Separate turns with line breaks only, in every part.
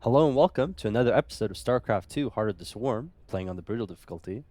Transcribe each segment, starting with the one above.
Hello and welcome to another episode of StarCraft 2 Heart of the Swarm, playing on the Brutal difficulty.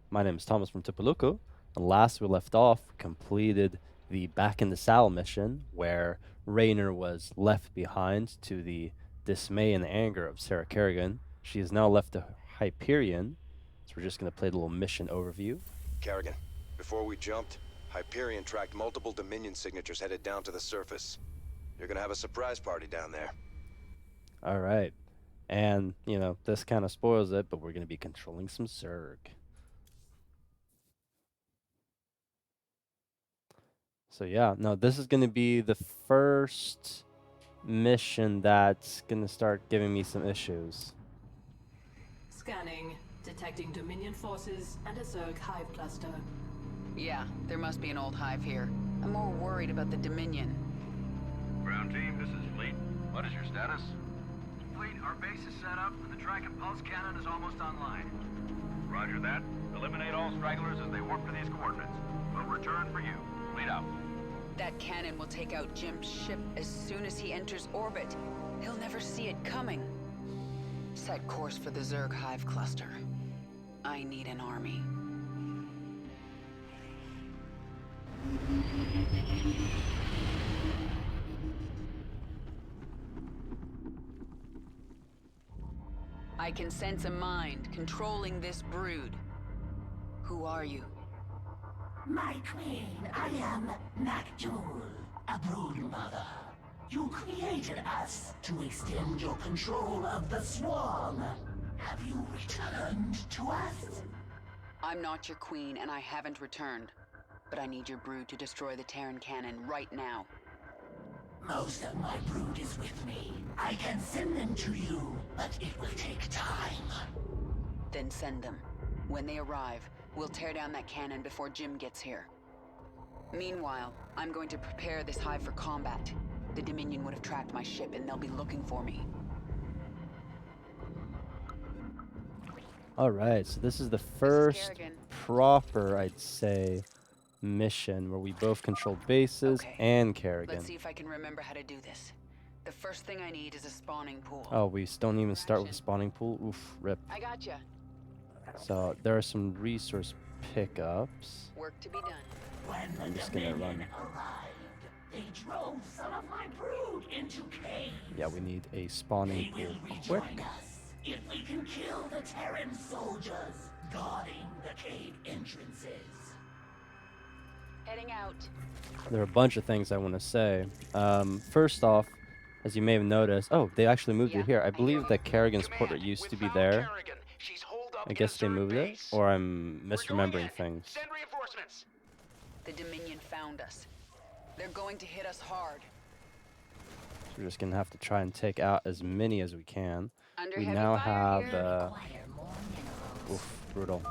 My name is Thomas from Tipaloko, and last we left off, we completed the Back in the Saddle mission, where Raynor was left behind to the dismay and anger of Sarah Kerrigan. She is now left to Hyperion, so we're just going to play a little mission overview.
Kerrigan, before we jumped, Hyperion tracked multiple Dominion signatures headed down to the surface. You're gonna have a surprise party down there.
All right. And, this kind of spoils it, but we're going to be controlling some Zerg. So yeah, no, this is going to be the first mission that's going to start giving me some issues.
Scanning. Detecting Dominion forces and a Zerg hive cluster.
Yeah, there must be an old hive here. I'm more worried about the Dominion.
Ground team, this is Fleet. What is your status? Fleet, our base is set up, and the track and pulse cannon is almost online. Roger that. Eliminate all stragglers as they warp to these coordinates. We'll return for you. Fleet out.
That cannon will take out Jim's ship as soon as he enters orbit. He'll never see it coming. Set course for the Zerg hive cluster. I need an army. I can sense a mind controlling this brood. Who are you?
My queen, I am Naktul, a brood mother. You created us to extend your control of the swarm. Have you returned to us?
I'm not your queen, and I haven't returned. But I need your brood to destroy the Terran cannon right now.
Most of my brood is with me. I can send them to you, but it will take time.
Then send them. When they arrive, we'll tear down that cannon before Jim gets here. Meanwhile, I'm going to prepare this hive for combat. The Dominion would have tracked my ship, and they'll be looking for me.
All right, so this is the first
Kerrigan.
proper, I'd say, mission where we both control bases
Okay,
and Kerrigan.
Let's see if I can remember how to do this. The first thing I need is a spawning pool.
Oh, we don't even start with a spawning pool? Oof, rip.
I gotcha.
So there are some resource pickups.
Work to be done.
When
I'm
the
just gonna
Dominion
run.
arrived, they drove some of my brood into caves.
Yeah, we need a spawning
They
pool
will
quick.
rejoin us if we can kill the Terran soldiers guarding the cave entrances.
Heading out.
There are a bunch of things I want to say. First off, as you may have noticed, oh, they actually moved it here. I believe that Kerrigan's portrait used to be there. I guess they moved it, or I'm misremembering things.
Send reinforcements.
The Dominion found us. They're going to hit us hard.
So we're just gonna have to try and take out as many as we can.
Under
We
heavy
now
fire
have,
here.
Acquire more minerals.
oof, brutal.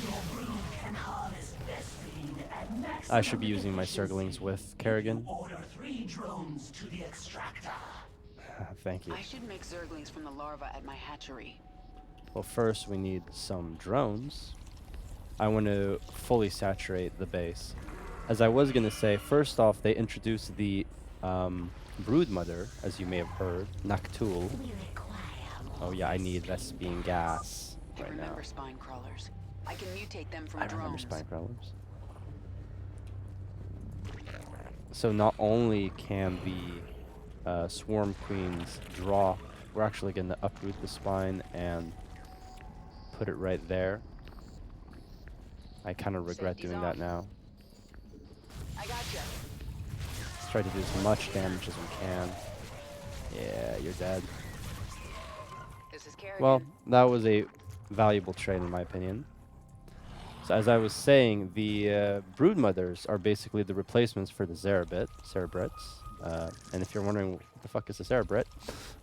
Your brood can harvest Vespine and maximum
I should be using my Zerglings with Kerrigan.
Order 3 drones to the extractor.
Thank you.
I should make Zerglings from the larva at my hatchery.
Well, first we need some drones. I want to fully saturate the base. As I was gonna say, first off, they introduced the brood mother, as you may have heard, Naktul.
We require more.
Oh yeah, I need Vespine gas
I
right now.
remember spine crawlers. I can mutate them from
I
drones.
remember spine crawlers. So not only can the swarm queens drop, we're actually going to uproot the spine and put it right there. I kind of regret
Safety's
doing
off.
that now.
I gotcha.
Let's try to do as much damage as we can. Yeah, you're dead.
This is Kerrigan.
Well, that was a valuable trade in my opinion. So as I was saying, the brood mothers are basically the replacements for the Cerebrets. And if you're wondering what the fuck is a Cerebret,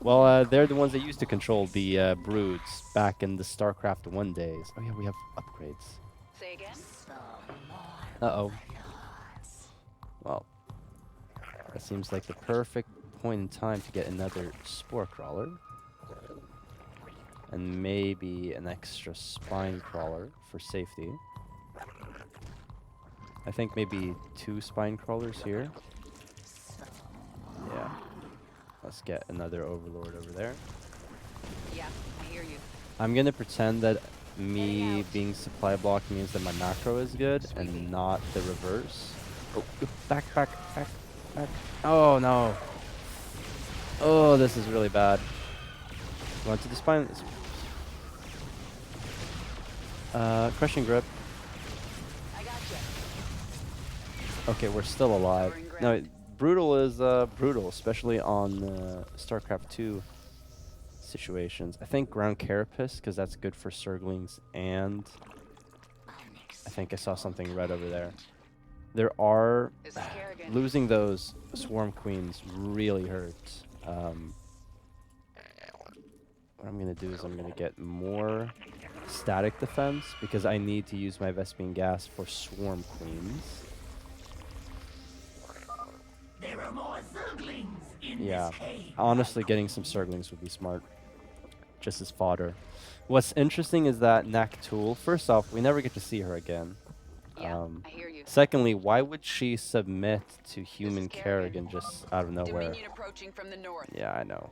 well, they're the ones that used to control the broods back in the StarCraft 1 days. Oh yeah, we have upgrades.
Say again?
Uh-oh. Well, that seems like the perfect point in time to get another Spore Crawler. And maybe an extra Spine Crawler for safety. I think maybe 2 Spine Crawlers here. Yeah. Let's get another Overlord over there.
Yeah, I hear you.
I'm gonna pretend that me being supply block means that my macro is good and not the reverse. Oh, back, back, back, back. Oh no. Oh, this is really bad. Went to the spine. Crushing grip.
I got you.
Okay, we're still alive.
Covering
No,
ground.
brutal is brutal, especially on StarCraft 2 situations. I think ground carapace, because that's good for Zerglings, and I think I saw something red over there. There are
This is Kerrigan.
losing those swarm queens really hurts. What I'm gonna do is I'm gonna get more static defense because I need to use my Vespene gas for swarm queens.
There are more Zerglings in
Yeah,
this cave.
honestly, getting some Zerglings would be smart, just as fodder. What's interesting is that Naktul, first off, we never get to see her again.
Yeah, I hear you.
Secondly, why would she submit to human
Kerrigan.
Kerrigan just out of nowhere?
Dominion approaching from the north.
Yeah, I know.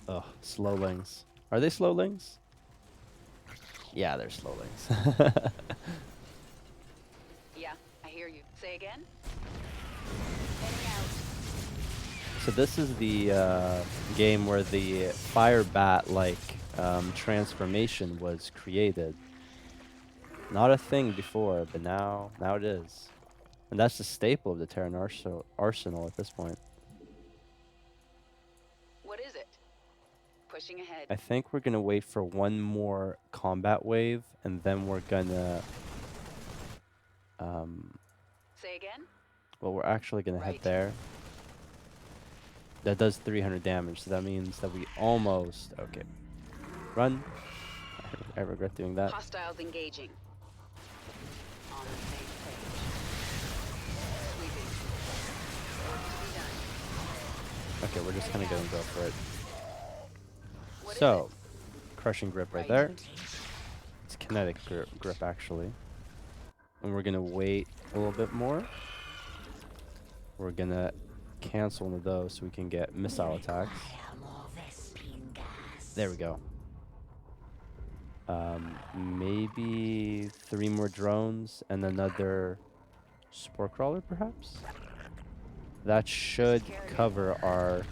Ugh, slowlings. Are they slowlings? Yeah, they're slowlings.
Yeah, I hear you. Say again? Heading out.
So this is the game where the fire bat-like transformation was created. Not a thing before, but now it is. And that's the staple of the Terran arsenal at this point.
What is it? Pushing ahead.
I think we're gonna wait for one more combat wave, and then we're gonna
Say again?
well, we're actually gonna head
Right.
there. That does 300 damage, so that means that we almost... Okay. Run. I regret doing that.
Hostiles engaging. On the same page. Sweeping. Work to be done.
Okay, we're just kind of gonna go for it.
What is
So, crushing grip right
Right.
there. It's kinetic grip actually. And we're gonna wait a little bit more. We're gonna cancel one of those so we can get missile attacks.
Require more Vespene gas.
There we go. Maybe 3 more drones and another spore crawler, perhaps? That should cover our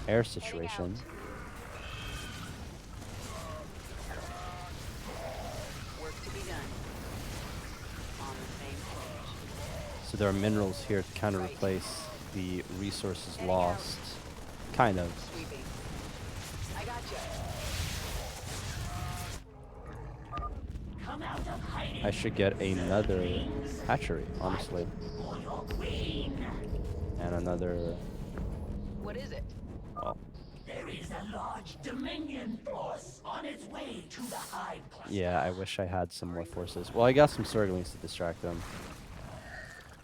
air situation.
Work to be done. On the same page.
So there are minerals here to kind of replace the resources lost. Kind of.
Sweeping. I got you.
Come out of hiding
I should get another hatchery, honestly.
for your queen.
And another...
What is it?
Well,
There is a large Dominion force on its way to the hive cluster.
yeah, I wish I had some more forces. Well, I got some Zerglings to distract them.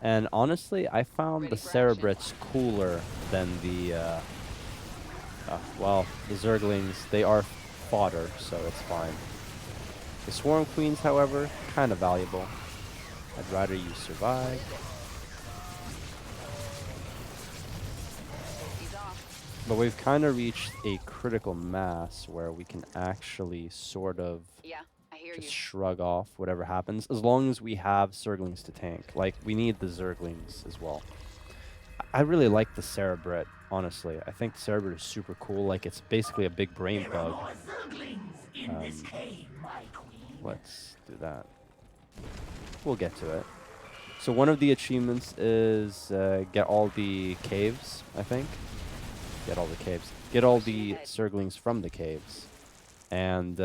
And honestly, I found the
Ready for action.
Cerebrits cooler than the, well, the Zerglings. They are fodder, so it's fine. The Swarm Queens, however, kind of valuable. I'd rather you survive.
He's off.
But we've kind of reached a critical mass where we can actually sort of
Yeah, I hear
just
you.
shrug off whatever happens, as long as we have Zerglings to tank. Like, we need the Zerglings as well. I really like the Cerebrit, honestly. I think the Cerebrit is super cool. Like, it's basically a big brain
There are
bug.
more Zerglings in this cave, my queen.
Let's do that. We'll get to it. So one of the achievements is get all the caves, I think. Get all the caves. Get all the Zerglings from the caves. And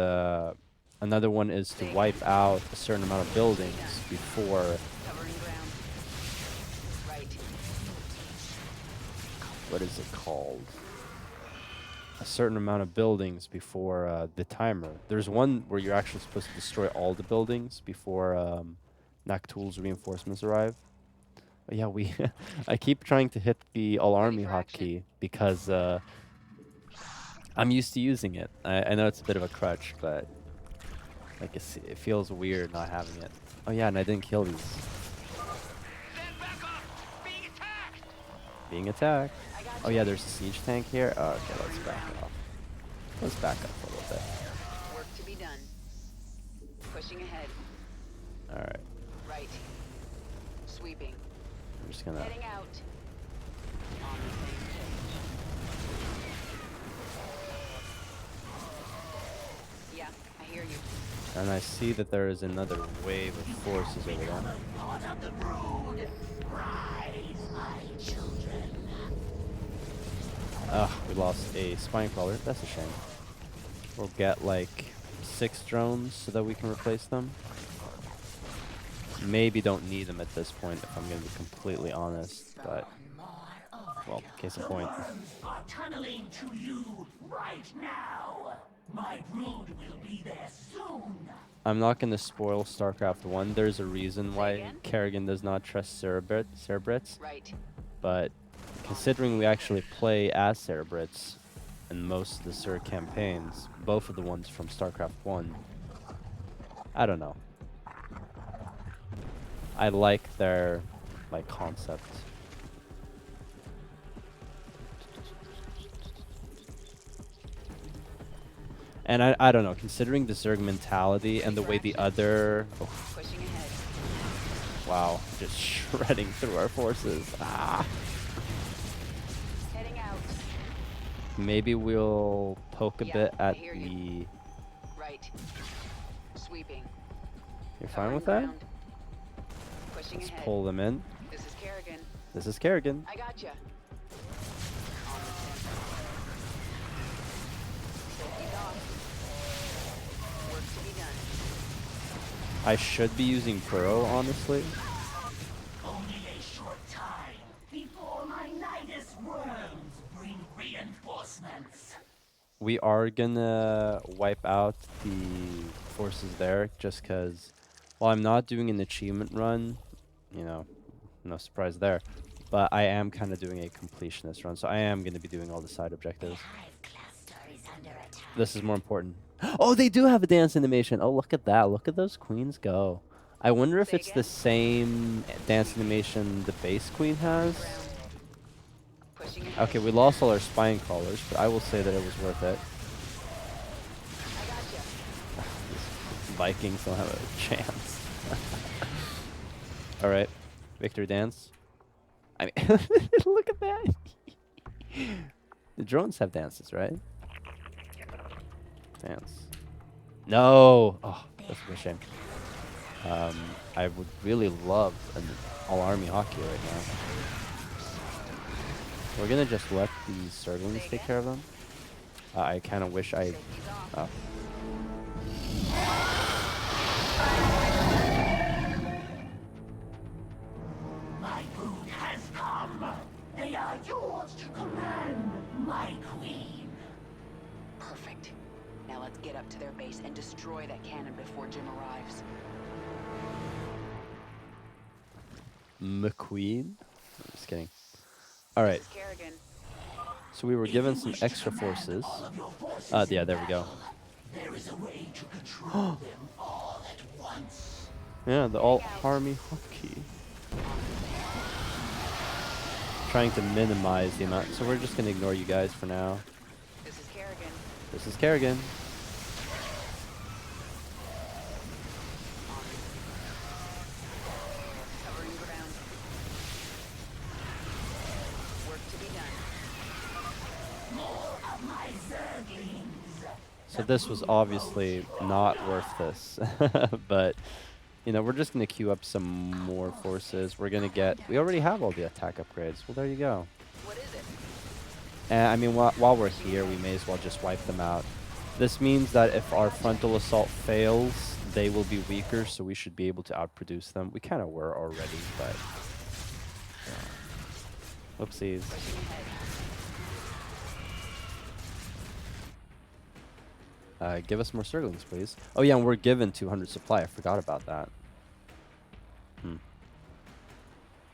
another one is to wipe out a certain amount of buildings before...
Covering ground. Right.
What is it called? A certain amount of buildings before the timer. There's one where you're actually supposed to destroy all the buildings before Naktul's reinforcements arrive. But yeah, we I keep trying to hit the all army
for
hotkey because I'm used to using it. I know it's a bit of a crutch, but like it feels weird not having it. Oh yeah, and I didn't kill these. being attacked. Oh yeah, there's a siege tank here. Oh, okay, let's back off. Let's back up a little bit.
Work to be done. Pushing ahead.
All right,
Right. Sweeping.
I'm just gonna.
Heading out. On the same page. Yeah, I hear you.
And I see that there is another wave of forces over there.
Part of the brood. Rise, my children.
Ugh, we lost a spine crawler. That's a shame. We'll get like 6 drones so that we can replace them. Maybe don't need them at this point if I'm gonna be completely honest, but well, case in point.
Worms are tunneling to you right now. My brood will be there soon.
I'm not gonna spoil StarCraft 1. There's a reason why
again?
Kerrigan does not trust Cerebrits,
Right.
but considering we actually play as Cerebrits in most of the Cer campaigns, both of the ones from StarCraft 1, I don't know. I like their like concept. And I don't know, considering the Zerg mentality and the way the other
Pushing ahead.
wow, just shredding through our forces. Ah.
Heading out.
Maybe we'll poke a
Yeah,
bit
I
at
hear
the
you. Right. Sweeping.
You're fine with
Covering
that?
ground. Pushing
Let's
ahead.
pull them in.
This is Kerrigan.
This is Kerrigan.
I gotcha. On the safety's off. Work to be done.
I should be using Burrow, honestly.
Only a short time before my Nidus worms bring reinforcements.
We are gonna wipe out the forces there just because, while I'm not doing an achievement run, you know, no surprise there, but I am kind of doing a completionist run, so I am going to be doing all the side objectives.
Hive cluster is under attack.
This is more important. Oh, they do have a dance animation. Oh, look at that. Look at those queens go. I wonder if
Say
it's
again?
the same dance animation the base queen has.
Ground. Pushing ahead.
Okay, we lost all our spine crawlers, but I will say that it was worth it.
I gotcha.
These Vikings don't have a chance. All right, victory dance. I mean, look at that. The drones have dances, right? Dance. No. Oh, that's a shame. I would really love an all-army hockey right now. We're gonna just let these Zerglings take care of them. I kind of wish I.
Safety's off.
Oh.
My brood has come. They are yours to command, my queen.
Perfect. Now let's get up to their base and destroy that cannon before Jim arrives.
McQueen? I'm just kidding. All right.
This is Kerrigan.
So we were given some extra forces. Yeah, there we go.
There is a way to control them all at once.
Yeah, the all-army hockey. Trying to minimize the amount. So we're just gonna ignore you guys for now.
This is Kerrigan.
This is Kerrigan.
Covering ground. Work to be done.
More of my Zerglings.
So this was obviously not worth this, but you know, we're just gonna queue up some more forces. We're gonna get. We already have all the attack upgrades. Well, there you go.
What is it?
And I mean, while we're here, we may as well just wipe them out. This means that if our frontal assault fails, they will be weaker, so we should be able to outproduce them. We kind of were already, but whoopsies.
Pushing ahead.
Give us more Zerglings, please. Oh yeah, and we're given 200 supply. I forgot about that.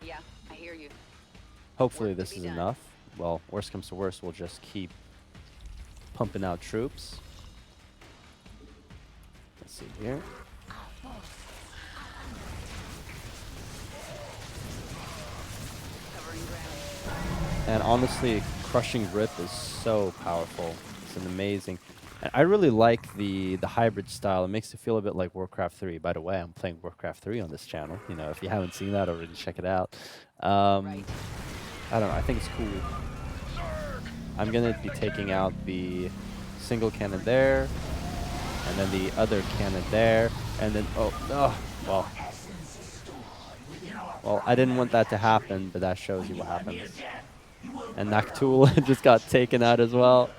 Yeah, I hear you.
Hopefully
Work to
this
be
is
done.
enough. Well, worst comes to worst, we'll just keep pumping out troops. Let's see here.
Covering ground.
And honestly, Crushing Rip is so powerful. It's an amazing. And I really like the hybrid style. It makes it feel a bit like Warcraft 3. By the way, I'm playing Warcraft 3 on this channel. You know, if you haven't seen that already, check it out.
Right.
I don't know. I think it's cool. I'm going to be taking out the single cannon there, and then the other cannon there, and then, well, I didn't want that to happen, but that shows you what happens. And Naktul just got taken out as well.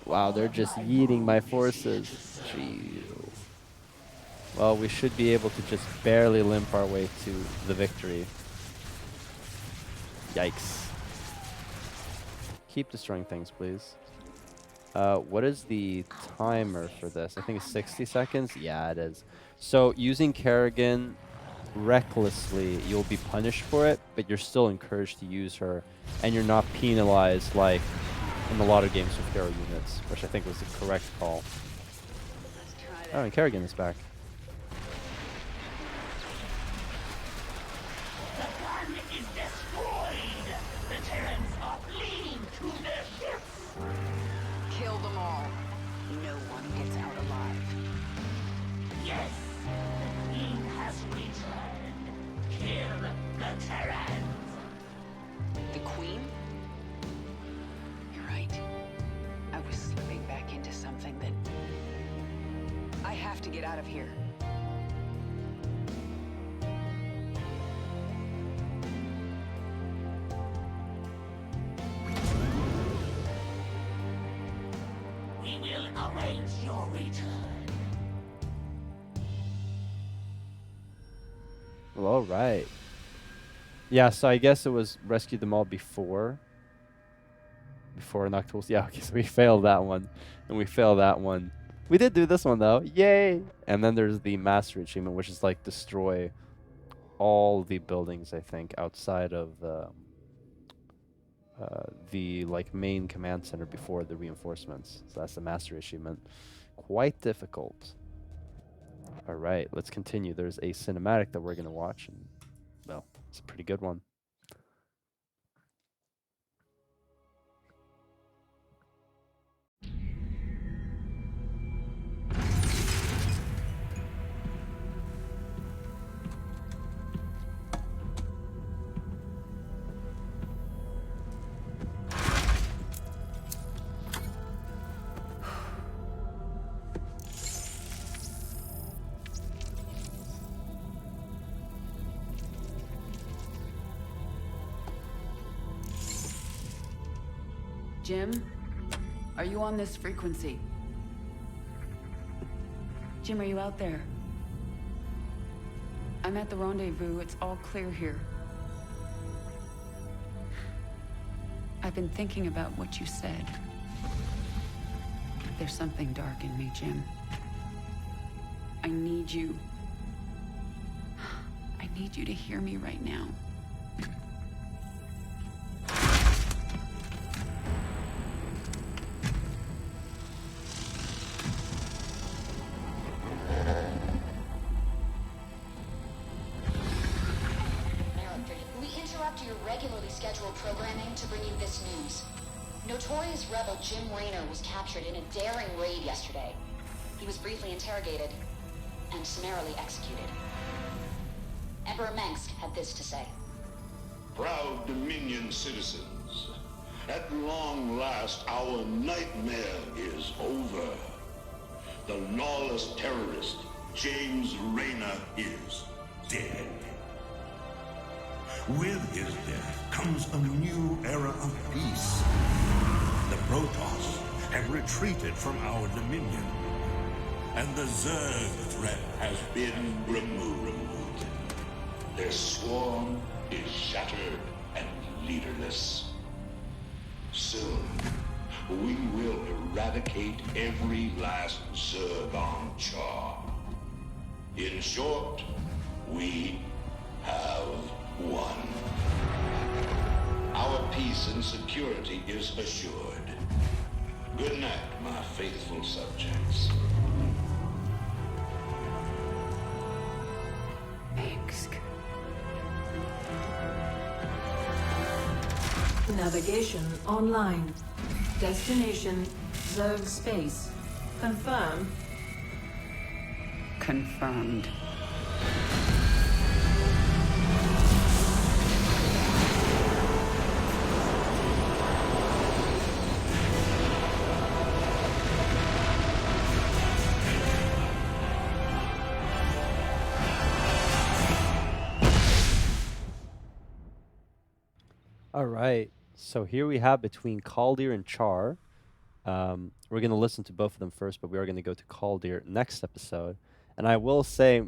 Wow, they're just yeeting my forces. Jeez. Well, we should be able to just barely limp our way to the victory. Yikes. Keep destroying things, please. What is the timer for this? I think it's 60 seconds? Yeah, it is. So, using Kerrigan recklessly, you'll be punished for it, but you're still encouraged to use her, and you're not penalized like in a lot of games with hero units, which I think was the correct call. Oh, and Kerrigan is back.
The gun is destroyed. The Terrans are fleeing to their ships.
Kill them all. No one gets out alive.
Yes, the Queen has returned. Kill the Terrans.
The Queen? You're right. I was slipping back into something that... I have to get out of here.
We will await your return.
Well, all right. Yeah, so I guess it was rescue them all before Noctools. Yeah, okay, so we failed that one, and we failed that one. We did do this one, though. Yay! And then there's the Mastery Achievement, which is, like, destroy all the buildings, I think, outside of the, like, main command center before the reinforcements. So that's the Mastery Achievement. Quite difficult. All right, let's continue. There's a cinematic that we're going to watch, and, well, it's a pretty good one.
Jim? Are you on this frequency? Jim, are you out there? I'm at the Rendezvous. It's all clear here. I've been thinking about what you said. There's something dark in me, Jim. I need you. I need you to hear me right now.
Programming to bring you this news. Notorious rebel Jim Raynor was captured in a daring raid yesterday. He was briefly interrogated and summarily executed. Emperor Mengsk had this to say.
Proud Dominion citizens, at long last our nightmare is over. The lawless terrorist James Raynor is dead. With his death comes a new era of peace. The Protoss have retreated from our dominion, and the Zerg threat has been removed. Their swarm is shattered and leaderless. Soon, we will eradicate every last Zerg on Char. In short, we have won. Our peace and security is assured. Good night, my faithful subjects.
Mengsk.
Navigation online. Destination Zerg Space. Confirm.
Confirmed.
All right. So here we have between Kaldir and Char. We're going to listen to both of them first, but we are going to go to Kaldir next episode. And I will say,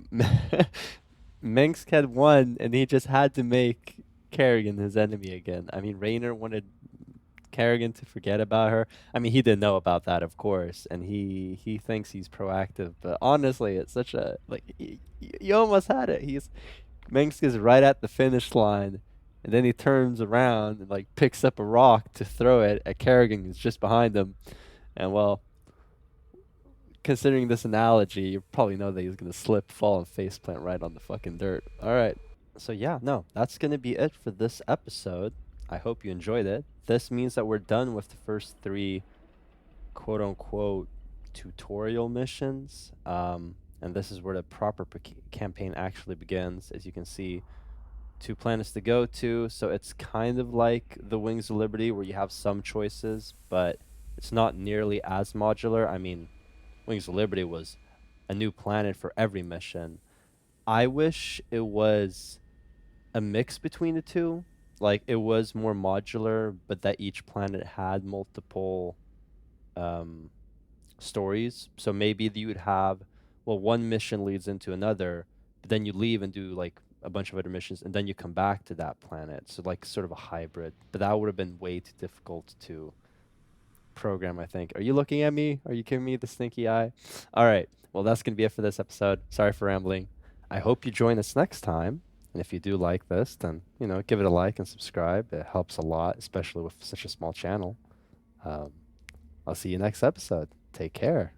Minsk had won, and he just had to make Kerrigan his enemy again. I mean, Raynor wanted Kerrigan to forget about her. I mean, he didn't know about that, of course, and he thinks he's proactive. But honestly, it's such a like you almost had it. Minsk is right at the finish line, and then he turns around and like picks up a rock to throw it at Kerrigan, who's just behind him. And well, considering this analogy, you probably know that he's gonna slip, fall, and faceplant right on the fucking dirt. All right. So yeah, no, that's gonna be it for this episode. I hope you enjoyed it. This means that we're done with the first 3 quote unquote tutorial missions. And this is where the proper campaign actually begins. As you can see, 2 planets to go to, so it's kind of like the Wings of Liberty where you have some choices, but it's not nearly as modular. I mean, Wings of Liberty was a new planet for every mission. I wish it was a mix between the two. Like, it was more modular, but that each planet had multiple stories. So maybe you would have, well, one mission leads into another, but then you leave and do like a bunch of other missions, and then you come back to that planet. So like sort of a hybrid. But that would have been way too difficult to program, I think. Are you looking at me? Are you giving me the stinky eye? All right. Well, that's going to be it for this episode. Sorry for rambling. I hope you join us next time. And if you do like this, then, you know, give it a like and subscribe. It helps a lot, especially with such a small channel. I'll see you next episode. Take care.